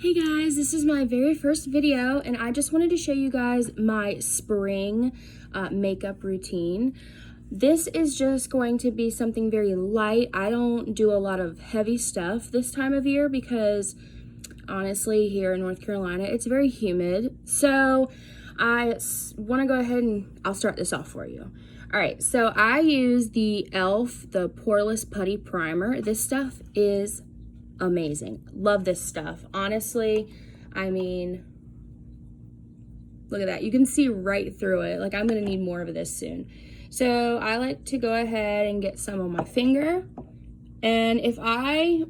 Hey guys, this is my very first video and I just wanted to show you guys my spring makeup routine. This is just going to be something very light. I don't do a lot of heavy stuff this time of year because honestly here in North Carolina it's very humid. So I want to go ahead and I'll start this off for you. Alright, so I use the e.l.f. the Poreless Putty Primer. This stuff is amazing. Love this stuff. Honestly, I mean, look at that. You can see right through it. Like, I'm going to need more of this soon. So I like to go ahead and get some on my finger. And if I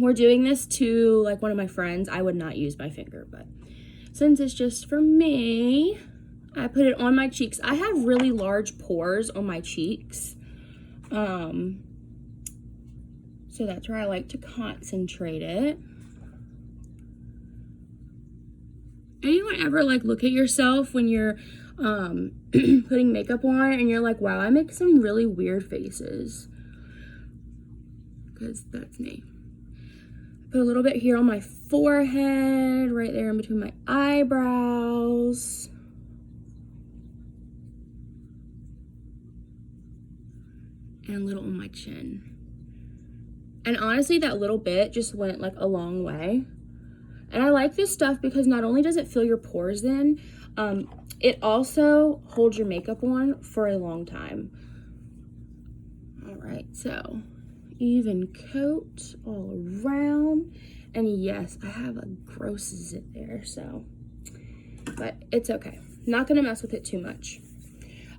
were doing this to like one of my friends, I would not use my finger. But since it's just for me, I put it on my cheeks. I have really large pores on my cheeks. So that's where I like to concentrate it. Anyone ever like look at yourself when you're putting makeup on and you're like, wow, I make some really weird faces? Because that's me. Put a little bit here on my forehead, right there in between my eyebrows. And a little on my chin. And honestly, that little bit just went like a long way. And I like this stuff because not only does it fill your pores in, it also holds your makeup on for a long time. All right, so even coat all around. And yes, I have a gross zit there, so, but it's okay. Not gonna mess with it too much.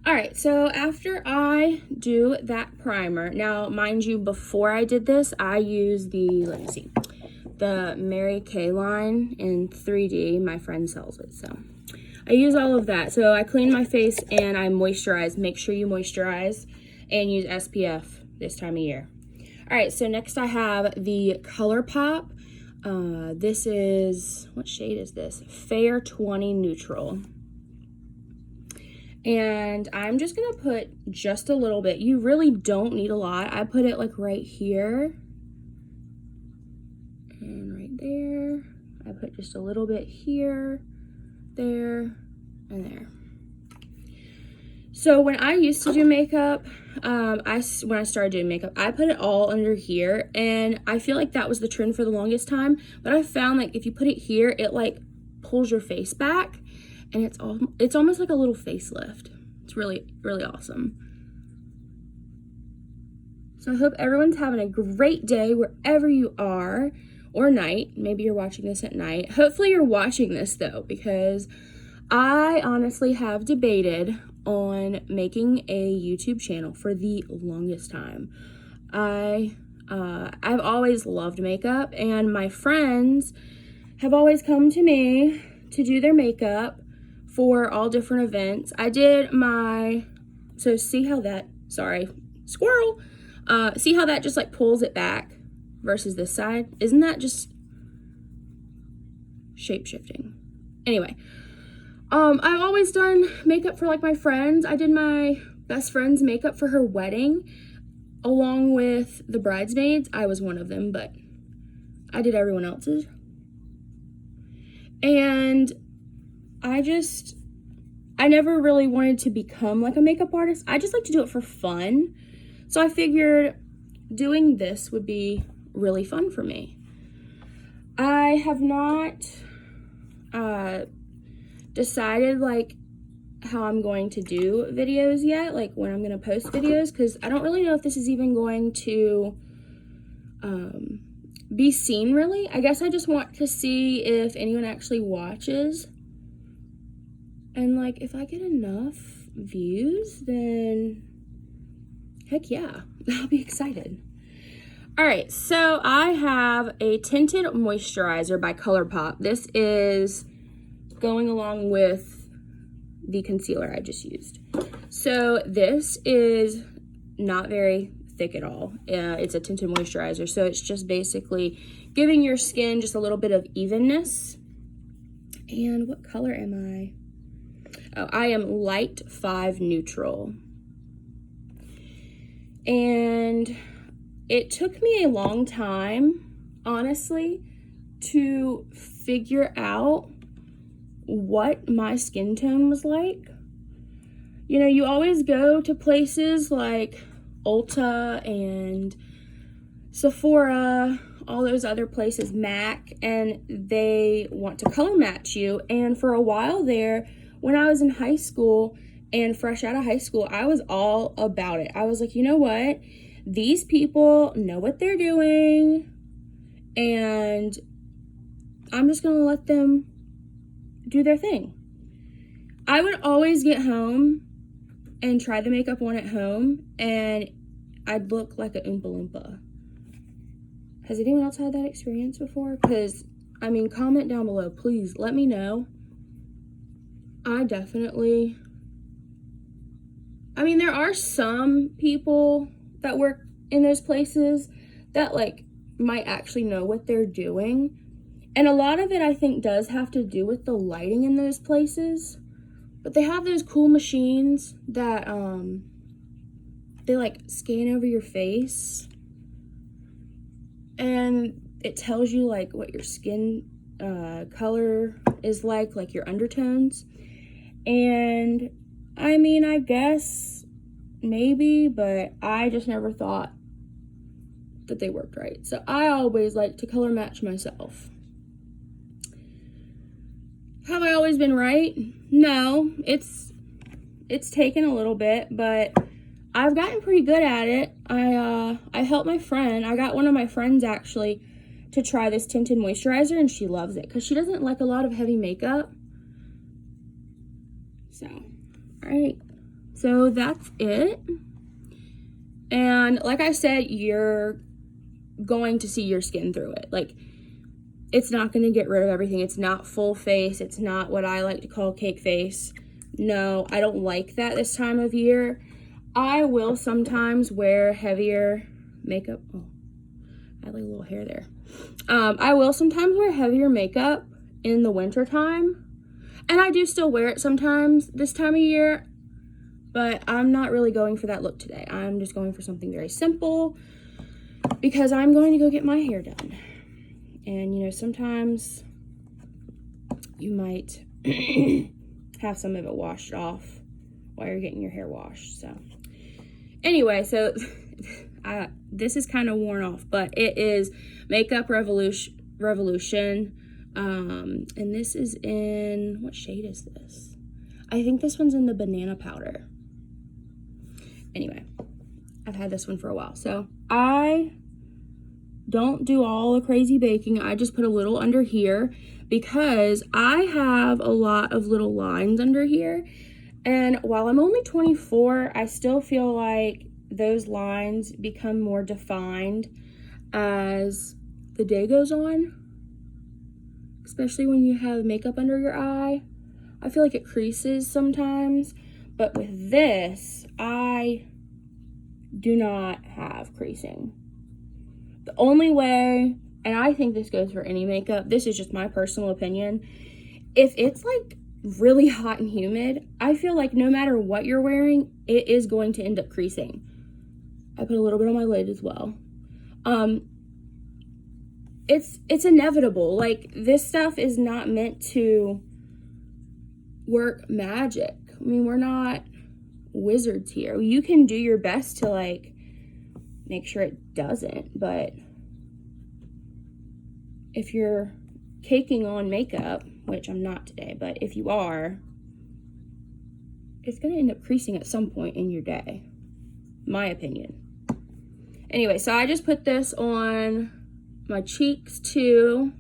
All right, so after I do that primer, now mind you, before I did this, I used the, let me see, the Mary Kay line in 3D. My friend sells it, so I use all of that. So I clean my face and I moisturize. Make sure you moisturize and use SPF this time of year. All right, so next I have the ColourPop. This is, what shade is this? Fair 20 Neutral. And I'm just gonna put just a little bit. You really don't need a lot. I put it like right here and right there. I put just a little bit here, there, and there. So when I used to do makeup, when I started doing makeup, I put it all under here, and I feel like that was the trend for the longest time. But I found like if you put it here, it like pulls your face back. And it's almost like a little facelift. It's really, really awesome. So I hope everyone's having a great day wherever you are, or night. Maybe you're watching this at night. Hopefully you're watching this though, because I honestly have debated on making a YouTube channel for the longest time. I've always loved makeup, and my friends have always come to me to do their makeup for all different events. I did so see how that, sorry, squirrel. See how that just like pulls it back versus this side? Isn't that just shape shifting? Anyway, I've always done makeup for like my friends. I did my best friend's makeup for her wedding along with the bridesmaids. I was one of them, but I did everyone else's. And I never really wanted to become like a makeup artist. I just like to do it for fun. So I figured doing this would be really fun for me. I have not decided like how I'm going to do videos yet, like when I'm going to post videos, because I don't really know if this is even going to be seen really. I guess I just want to see if anyone actually watches. And like, if I get enough views, then heck yeah, I'll be excited. All right, so I have a tinted moisturizer by ColourPop. This is going along with the concealer I just used. So this is not very thick at all. It's a tinted moisturizer, so it's just basically giving your skin just a little bit of evenness. And what color am I? Oh, I am light 5 neutral. And it took me a long time, honestly, to figure out what my skin tone was like. You know, you always go to places like Ulta and Sephora, all those other places, MAC, and they want to color match you. And for a while there, when I was in high school and fresh out of high school, I was all about it. I was like, you know what? These people know what they're doing, and I'm just gonna let them do their thing. I would always get home and try the makeup on at home, and I'd look like a Oompa Loompa. Has anyone else had that experience before? Because, I mean, comment down below, please. Let me know. I definitely... I mean, there are some people that work in those places that, like, might actually know what they're doing. And a lot of it, I think, does have to do with the lighting in those places. But they have those cool machines that, they, like, scan over your face. And it tells you, like, what your skin color is like your undertones. And, I mean, I guess maybe, but I just never thought that they worked right. So I always like to color match myself. Have I always been right? No, it's taken a little bit, but I've gotten pretty good at it. I helped my friend. I got one of my friends actually to try this tinted moisturizer, and she loves it because she doesn't like a lot of heavy makeup. So, all right. So that's it. And like I said, you're going to see your skin through it. Like, it's not going to get rid of everything. It's not full face. It's not what I like to call cake face. No, I don't like that this time of year. I will sometimes wear heavier makeup. Oh, I had like a little hair there. I will sometimes wear heavier makeup in the winter time. And I do still wear it sometimes this time of year. But I'm not really going for that look today. I'm just going for something very simple because I'm going to go get my hair done. And, you know, sometimes you might have some of it washed off while you're getting your hair washed. So, anyway, so this is kind of worn off, but it is Makeup Revolution. And this is in, what shade is this? I think this one's in the banana powder. Anyway, I've had this one for a while. So I don't do all the crazy baking. I just put a little under here because I have a lot of little lines under here. And while I'm only 24, I still feel like those lines become more defined as the day goes on. Especially when you have makeup under your eye. I feel like it creases sometimes. But with this, I do not have creasing. The only way, and I think this goes for any makeup, this is just my personal opinion, if it's like really hot and humid, I feel like no matter what you're wearing, it is going to end up creasing. I put a little bit on my lid as well. It's inevitable. Like, this stuff is not meant to work magic. I mean, we're not wizards here. You can do your best to, like, make sure it doesn't, but if you're caking on makeup, which I'm not today, but if you are, it's going to end up creasing at some point in your day. My opinion. Anyway, so I just put this on my cheeks too,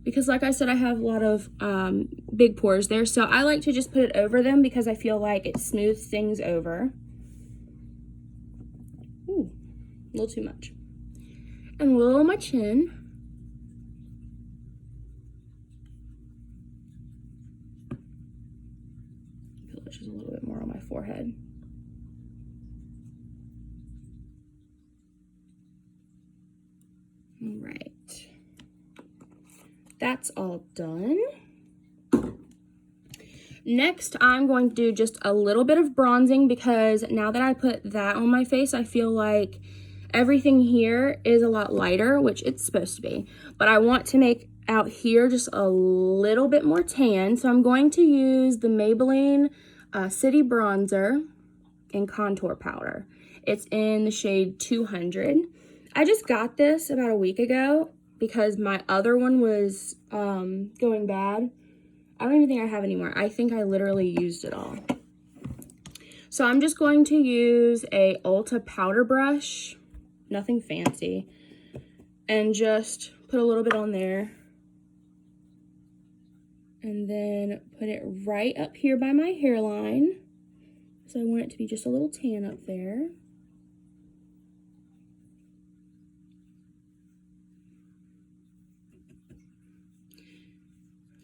because like I said, I have a lot of big pores there, so I like to just put it over them because I feel like it smooths things over. Ooh, a little too much. And a little on my chin. Just a little bit more on my forehead. All right, that's all done. Next, I'm going to do just a little bit of bronzing because now that I put that on my face, I feel like everything here is a lot lighter, which it's supposed to be. But I want to make out here just a little bit more tan. So I'm going to use the Maybelline City Bronzer in contour powder. It's in the shade 200. I just got this about a week ago because my other one was going bad. I don't even think I have anymore. I think I literally used it all. So I'm just going to use a Ulta powder brush, nothing fancy, and just put a little bit on there. And then put it right up here by my hairline. So I want it to be just a little tan up there.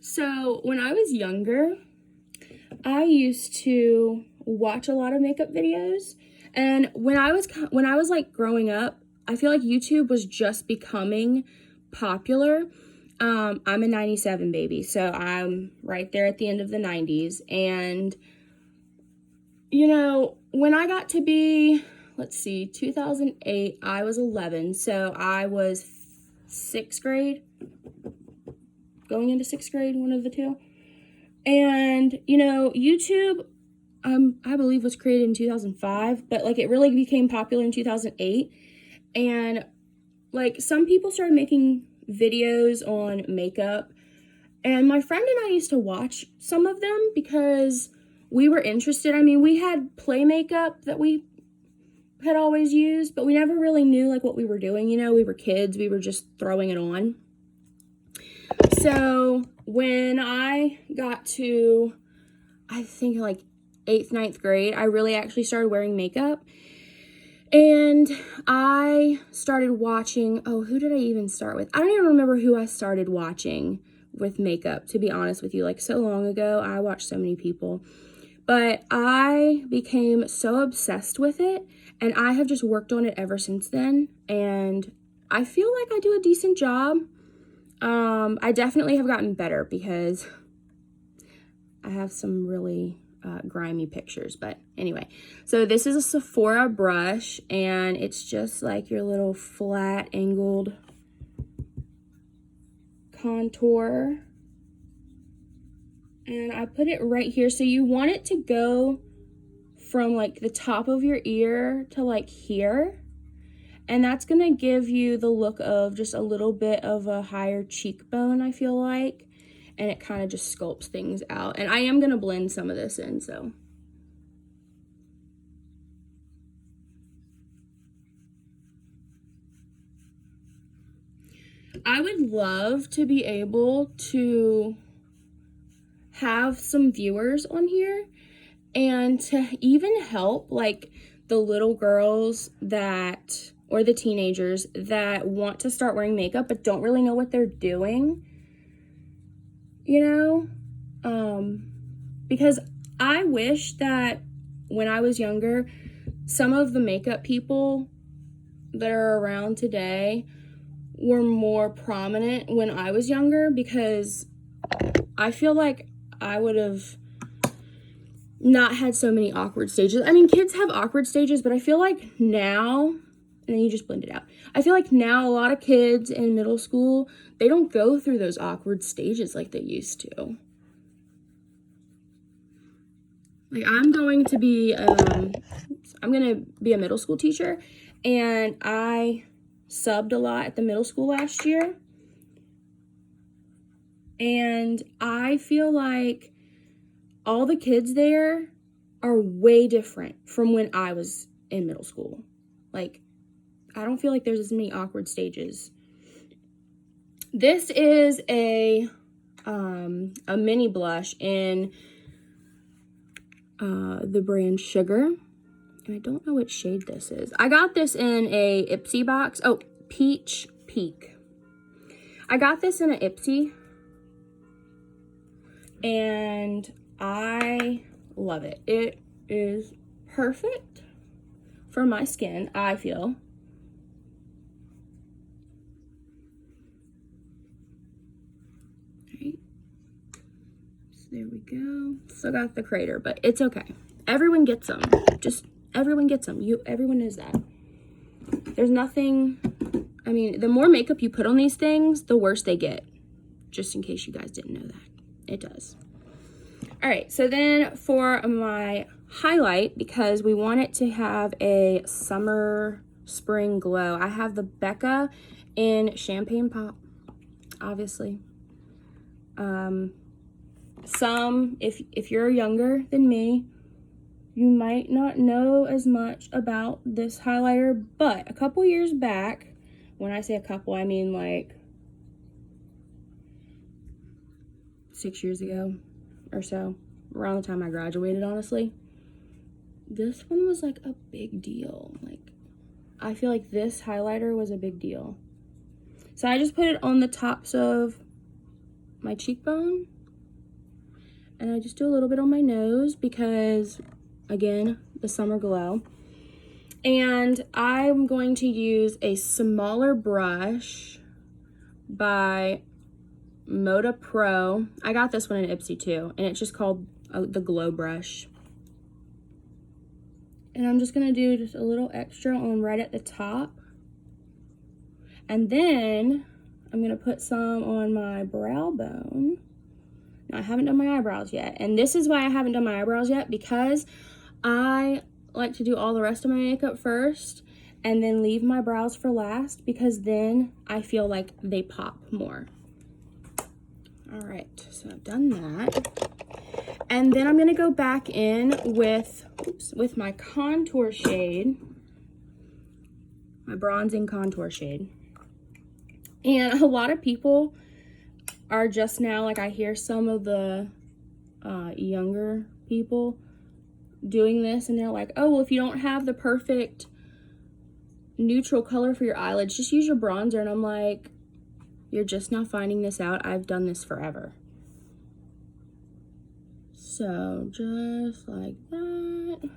So when I was younger, I used to watch a lot of makeup videos, and when I was like growing up, I feel like YouTube was just becoming popular. I'm a 97 baby, so I'm right there at the end of the 90s, and you know, when I got to be, let's see, 2008, I was 11, so I was 6th grade, going into 6th grade, one of the two. And, you know, YouTube, I believe was created in 2005, but like it really became popular in 2008. And like some people started making videos on makeup, and my friend and I used to watch some of them because we were interested. I mean, we had play makeup that we had always used, but we never really knew like what we were doing. You know, we were kids, we were just throwing it on. So when I got to, I think like 8th, 9th grade, I really actually started wearing makeup. And I started watching, oh, who did I even start with? I don't even remember who I started watching with makeup, to be honest with you. Like so long ago, I watched so many people. But I became so obsessed with it, and I have just worked on it ever since then. And I feel like I do a decent job. I definitely have gotten better because I have some really grimy pictures. But anyway, so this is a Sephora brush, and it's just like your little flat angled contour. And I put it right here. So you want it to go from like the top of your ear to like here. And that's going to give you the look of just a little bit of a higher cheekbone, I feel like. And it kind of just sculpts things out. And I am going to blend some of this in, so. I would love to be able to have some viewers on here and to even help like the little girls that, or the teenagers that want to start wearing makeup but don't really know what they're doing, you know, because I wish that when I was younger, some of the makeup people that are around today were more prominent when I was younger, because I feel like I would have not had so many awkward stages. I mean, kids have awkward stages, but I feel like now, and then you just blend it out. I feel like now a lot of kids in middle school, they don't go through those awkward stages like they used to. Like I'm going to be a middle school teacher, and I subbed a lot at the middle school last year. And I feel like all the kids there are way different from when I was in middle school. Like, I don't feel like there's as many awkward stages. This is a mini blush in the brand Sugar. And I don't know which shade this is. I got this in a Ipsy box. Oh, Peach Peak. I got this in an Ipsy. And I love it. It is perfect for my skin, I feel. Alright. So there we go. Still got the crater, but it's okay. Everyone gets them. Just everyone gets them. Everyone knows that. There's nothing, I mean, the more makeup you put on these things, the worse they get. Just in case you guys didn't know that. It does. All right, so then for my highlight, because we want it to have a summer, spring glow, I have the Becca in Champagne Pop, obviously. If you're younger than me, you might not know as much about this highlighter, but a couple years back, when I say a couple, I mean like 6 years ago or so, around the time I graduated, honestly. This one was like a big deal. Like, I feel like this highlighter was a big deal. So I just put it on the tops of my cheekbone, and I just do a little bit on my nose because, again, the summer glow. And I'm going to use a smaller brush by Moda Pro. I got this one in Ipsy too, and it's just called the Glow Brush. And I'm just gonna do just a little extra on right at the top. And then I'm gonna put some on my brow bone. Now, I haven't done my eyebrows yet, and this is why I haven't done my eyebrows yet, because I like to do all the rest of my makeup first and then leave my brows for last, because then I feel like they pop more. All right, so I've done that. And then I'm gonna go back in with my contour shade, my bronzing contour shade. And a lot of people are just now, like, I hear some of the younger people doing this, and they're like, oh, well, if you don't have the perfect neutral color for your eyelids, just use your bronzer. And I'm like, you're just now finding this out. I've done this forever. So just like that.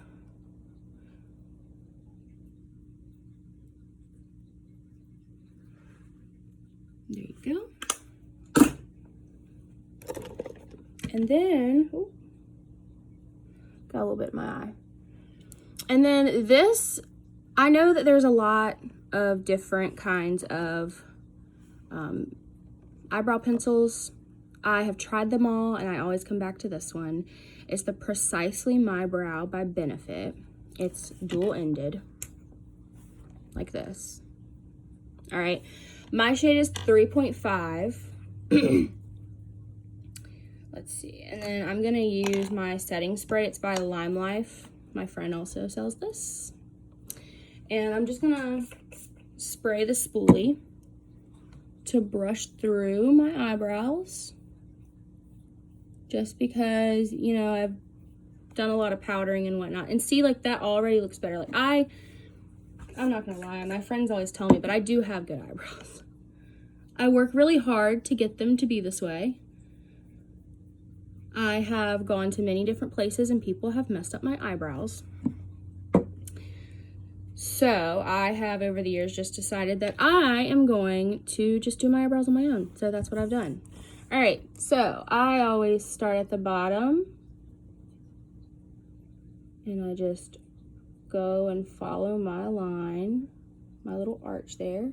There you go. And then, ooh, got a little bit in my eye. And then this, I know that there's a lot of different kinds of eyebrow pencils. I have tried them all, and I always come back to this one. It's the Precisely My Brow by Benefit. It's dual-ended, like this. All right, my shade is 3.5. Let's see, and then I'm gonna use my setting spray. It's by Lime Life. My friend also sells this. And I'm just gonna spray the spoolie to brush through my eyebrows, just because, you know, I've done a lot of powdering and whatnot. And see, like, that already looks better. Like, I'm not gonna lie, my friends always tell me, but I do have good eyebrows. I work really hard to get them to be this way. I have gone to many different places and people have messed up my eyebrows. So I have, over the years, just decided that I am going to just do my eyebrows on my own. So that's what I've done. All right, so I always start at the bottom, and I just go and follow my line, my little arch there.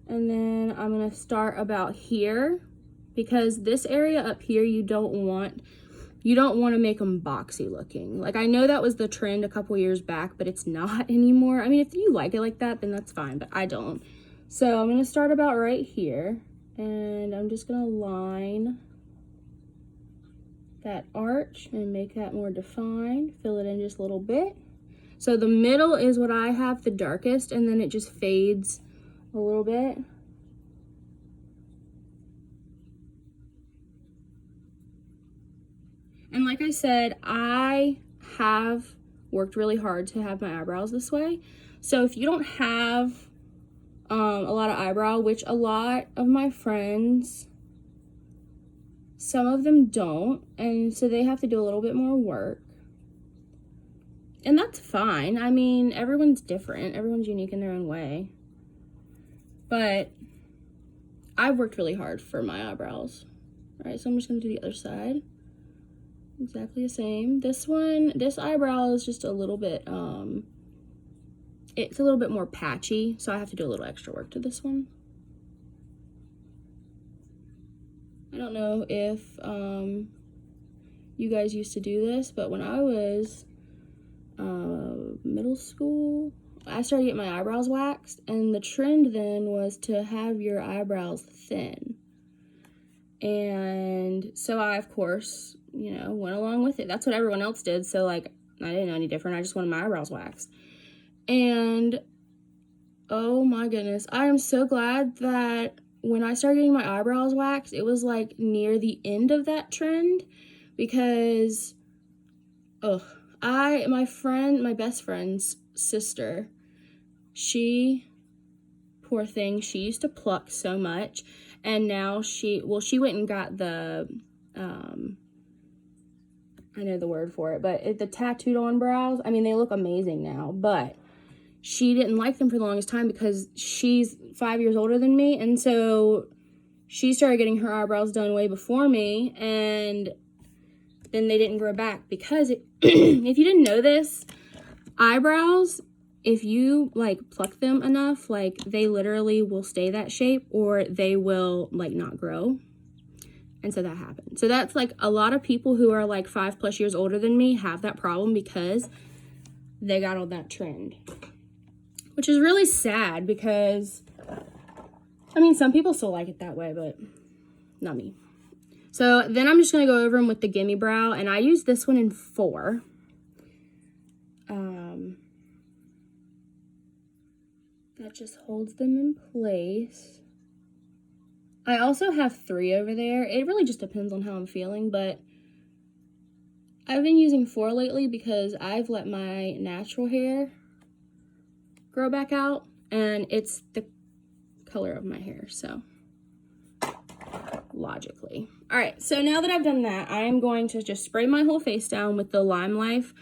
And then I'm gonna start about here, because this area up here, you don't want to make them boxy looking. Like, I know that was the trend a couple years back, but it's not anymore. I mean, if you like it like that, then that's fine, but I don't. So I'm gonna start about right here, and I'm just gonna line that arch and make that more defined, fill it in just a little bit. So the middle is what I have the darkest, and then it just fades a little bit. And like I said, I have worked really hard to have my eyebrows this way. So if you don't have a lot of eyebrow, which a lot of my friends, some of them don't, and so they have to do a little bit more work. And that's fine. I mean, everyone's different. Everyone's unique in their own way. But I've worked really hard for my eyebrows. All right, so I'm just gonna do the other side. Exactly the same. This eyebrow is just a little bit it's a little bit more patchy, so I have to do a little extra work to this one. I don't know if you guys used to do this, but when I was middle school, I started getting my eyebrows waxed, and the trend then was to have your eyebrows thin. And so I, of course, you know, went along with it. That's what everyone else did, so like I didn't know any different. I just wanted my eyebrows waxed. And oh my goodness, I am so glad that when I started getting my eyebrows waxed, it was like near the end of that trend, because my best friend's sister, she, poor thing, she used to pluck so much, and now she went and got the I know the word for it, but the tattooed on brows. I mean, they look amazing now, but she didn't like them for the longest time because she's 5 years older than me, and so she started getting her eyebrows done way before me, and then they didn't grow back because if you didn't know this, eyebrows, if you like pluck them enough, like they literally will stay that shape or they will like not grow. And so that happened. So that's like a lot of people who are like 5+ years older than me have that problem because they got on that trend, which is really sad because, I mean, some people still like it that way, but not me. So then I'm just going to go over them with the Gimme Brow, and I use this one in 4. That just holds them in place. I also have 3 over there. It really just depends on how I'm feeling, but I've been using 4 lately because I've let my natural hair grow back out, and it's the color of my hair, so logically. All right, so now that I've done that, I am going to just spray my whole face down with the Lime Life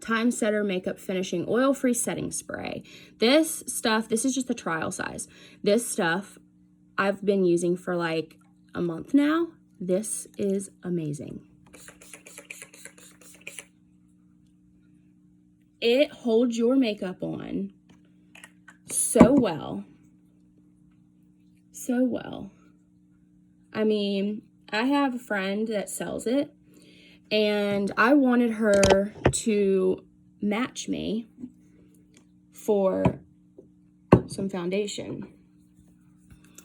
Time Setter Makeup Finishing Oil-Free Setting Spray. This is just the trial size. This stuff I've been using for like a month now. This is amazing. It holds your makeup on so well. So well. I mean, I have a friend that sells it, and I wanted her to match me for some foundation.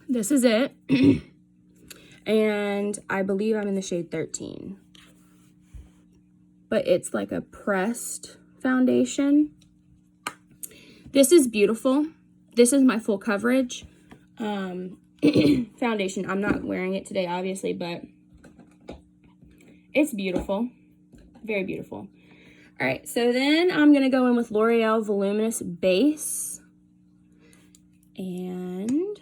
This is it. And I believe I'm in the shade 13. But it's like a pressed foundation. This is beautiful. This is my full coverage foundation. I'm not wearing it today, obviously, but it's beautiful. Very beautiful. All right, so then I'm going to go in with L'Oreal Voluminous Base. And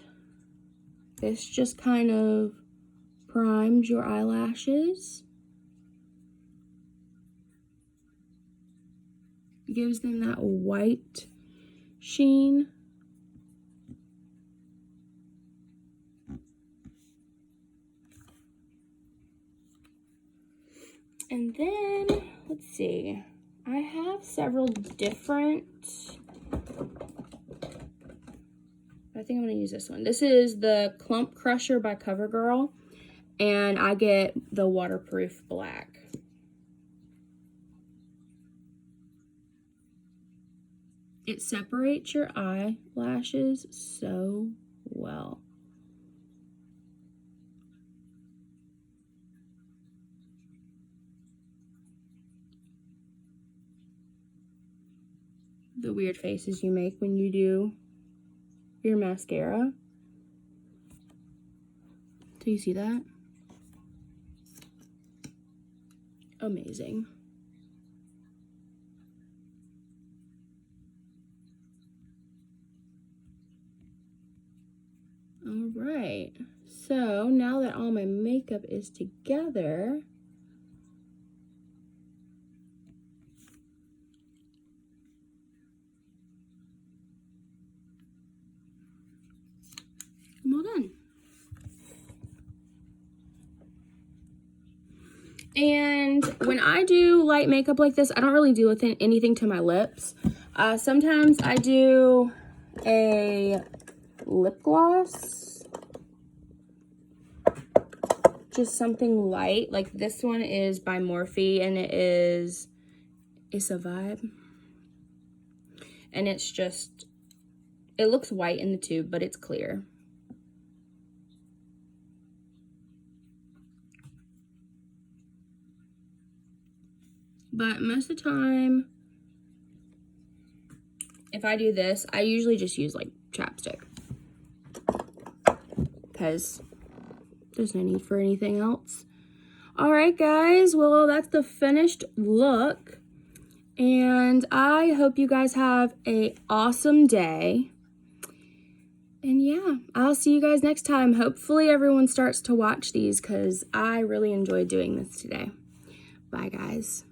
this just kind of primes your eyelashes. Gives them that white sheen. And then, let's see, I have several different, I think I'm going to use this one. This is the Clump Crusher by CoverGirl, and I get the waterproof black. It separates your eyelashes so well. The weird faces you make when you do your mascara. Do you see that? Amazing. All right, so now that all my makeup is together, I'm all done. And when I do light makeup like this, I don't really do anything to my lips. Sometimes I do a lip gloss, just something light. Like this one is by Morphe, and it's a Vibe. And it's just, it looks white in the tube, but it's clear. But most of the time, if I do this, I usually just use like chapstick, because there's no need for anything else. All right, guys, well, that's the finished look. And I hope you guys have an awesome day. And yeah, I'll see you guys next time. Hopefully everyone starts to watch these, because I really enjoyed doing this today. Bye, guys.